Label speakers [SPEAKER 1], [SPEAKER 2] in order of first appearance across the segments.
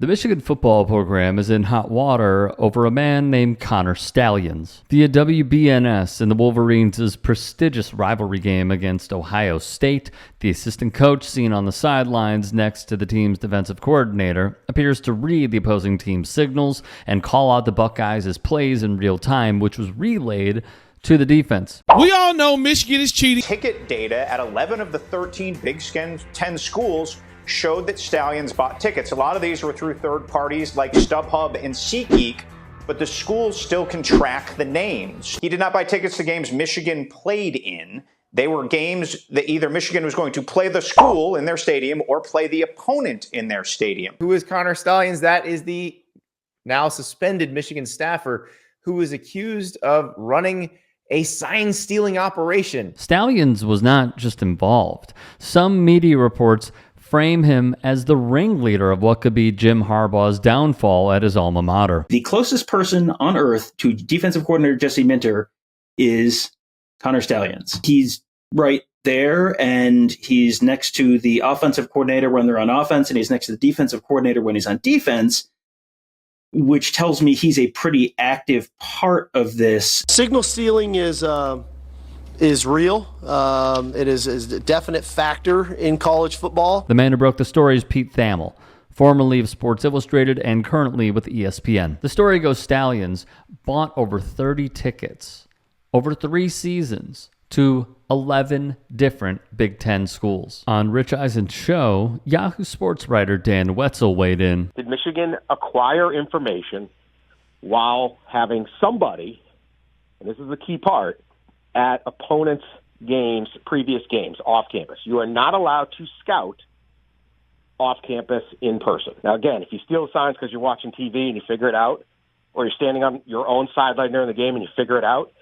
[SPEAKER 1] The Michigan football program is in hot water over a man named Connor Stalions. The WBNS in the Wolverines' prestigious rivalry game against Ohio State, the assistant coach seen on the sidelines next to the team's defensive coordinator appears to read the opposing team's signals and call out the Buckeyes' plays in real time, which was relayed to the defense.
[SPEAKER 2] We all know Michigan is cheating.
[SPEAKER 3] Ticket data at 11 of the 13 Big Ten schools showed that Stalions bought tickets. A lot of these were through third parties like StubHub and SeatGeek, but the schools still can track the names. He did not buy tickets to games Michigan played in. They were games that either Michigan was going to play the school in their stadium or play the opponent in their stadium.
[SPEAKER 4] Who is Connor Stalions? That is the now suspended Michigan staffer who was accused of running a sign-stealing operation.
[SPEAKER 1] Stalions was not just involved. Some media reports frame him as the ringleader of what could be Jim Harbaugh's downfall at his alma mater.
[SPEAKER 5] The closest person on earth to defensive coordinator Jesse Minter is Connor Stalions. He's right there, and he's next to the offensive coordinator when they're on offense, and he's next to the defensive coordinator when he's on defense, which tells me he's a pretty active part of this.
[SPEAKER 6] Signal stealing is real. It is a definite factor in college football.
[SPEAKER 1] The man who broke the story is Pete Thamel, formerly of Sports Illustrated and currently with ESPN. The story goes Stalions bought over 30 tickets over 3 seasons to 11 different Big Ten schools. On Rich Eisen's show, Yahoo Sports writer Dan Wetzel weighed in.
[SPEAKER 7] Did Michigan acquire information while having somebody, and this is the key part, at opponents' games, previous games, off campus? You are not allowed to scout off campus in person. Now, again, if you steal the signs because you're watching TV and you figure it out, or you're standing on your own sideline during the game and you figure it out,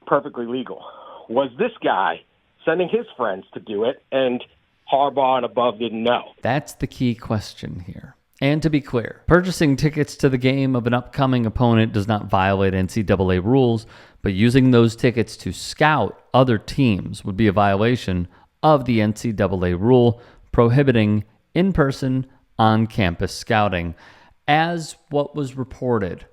[SPEAKER 7] perfectly legal. Was this guy sending his friends to do it, and Harbaugh and above didn't know?
[SPEAKER 1] That's the key question here. And to be clear, purchasing tickets to the game of an upcoming opponent does not violate NCAA rules, but using those tickets to scout other teams would be a violation of the NCAA rule prohibiting in-person, on-campus scouting, as what was reported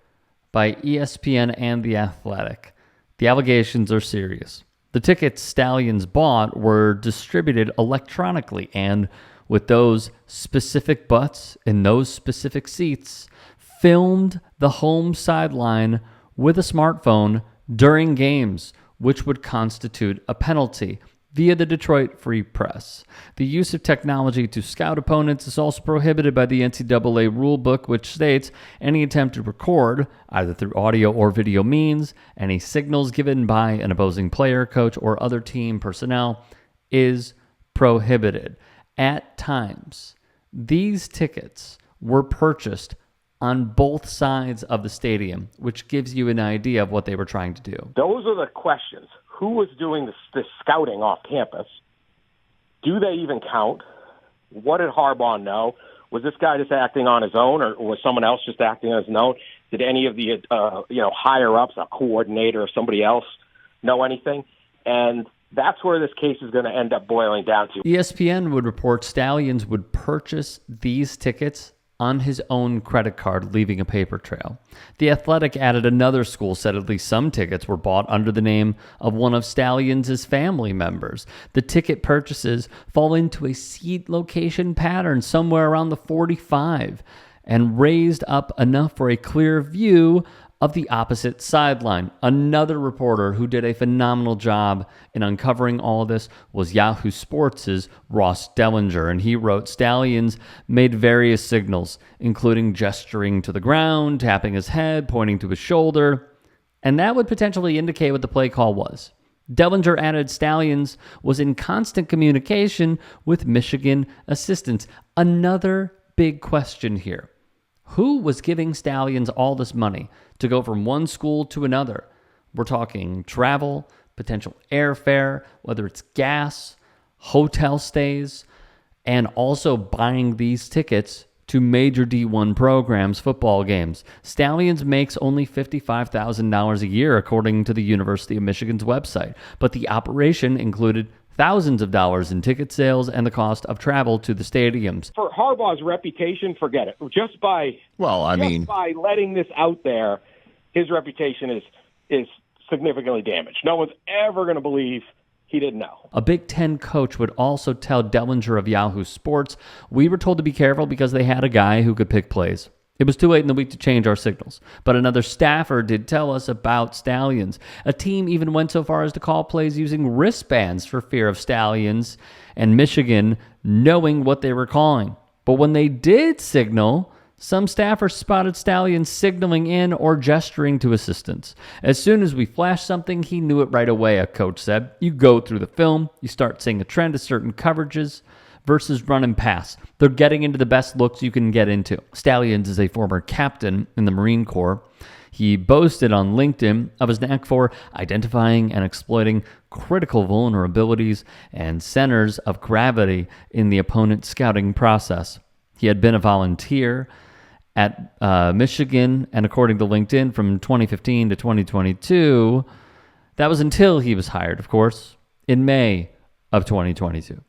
[SPEAKER 1] by ESPN and The Athletic. The allegations are serious. The tickets Stalions bought were distributed electronically, and with those specific butts in those specific seats, filmed the home sideline with a smartphone during games, which would constitute a penalty via the Detroit Free Press. The use of technology to scout opponents is also prohibited by the NCAA rulebook, which states any attempt to record, either through audio or video means, any signals given by an opposing player, coach, or other team personnel is prohibited. At times, these tickets were purchased on both sides of the stadium, which gives you an idea of what they were trying to do.
[SPEAKER 7] Those are the questions. Who was doing this scouting off campus? Do they even count? What did Harbaugh know? Was this guy just acting on his own, or was someone else just acting on his own? Did any of the higher ups, a coordinator or somebody else, know anything? And that's where this case is going to end up boiling down to.
[SPEAKER 1] ESPN would report Stalions would purchase these tickets on his own credit card, leaving a paper trail. The Athletic added another school said at least some tickets were bought under the name of one of Stalions' family members. The ticket purchases fall into a seat location pattern somewhere around the 45 and raised up enough for a clear view of the opposite sideline. Another reporter who did a phenomenal job in uncovering all this was Yahoo Sports' Ross Dellinger, and he wrote Stalions made various signals, including gesturing to the ground, tapping his head, pointing to his shoulder, and that would potentially indicate what the play call was. Dellinger added Stalions was in constant communication with Michigan assistants. Another big question here. Who was giving Stalions all this money to go from one school to another? We're talking travel, potential airfare, whether it's gas, hotel stays, and also buying these tickets to major D1 programs' football games. Stalions makes only $55,000 a year, according to the University of Michigan's website, but the operation included thousands of dollars in ticket sales, and the cost of travel to the stadiums.
[SPEAKER 7] For Harbaugh's reputation, forget it. Just by letting this out there, his reputation is significantly damaged. No one's ever going to believe he didn't know.
[SPEAKER 1] A Big Ten coach would also tell Dellinger of Yahoo Sports, "We were told to be careful because they had a guy who could pick plays. It was too late in the week to change our signals. But another staffer did tell us about Stallions. A team even went so far as to call plays using wristbands for fear of Stallions and Michigan knowing what they were calling. But when they did signal, some staffers spotted Stallions signaling in or gesturing to assistants. As soon as we flashed something, he knew it right away," a coach said. "You go through the film, you start seeing a trend of certain coverages versus run and pass. They're getting into the best looks you can get into." Stallions is a former captain in the Marine Corps. He boasted on LinkedIn of his knack for identifying and exploiting critical vulnerabilities and centers of gravity in the opponent's scouting process. He had been a volunteer at Michigan, and according to LinkedIn, from 2015 to 2022. That was until he was hired, of course, in May of 2022.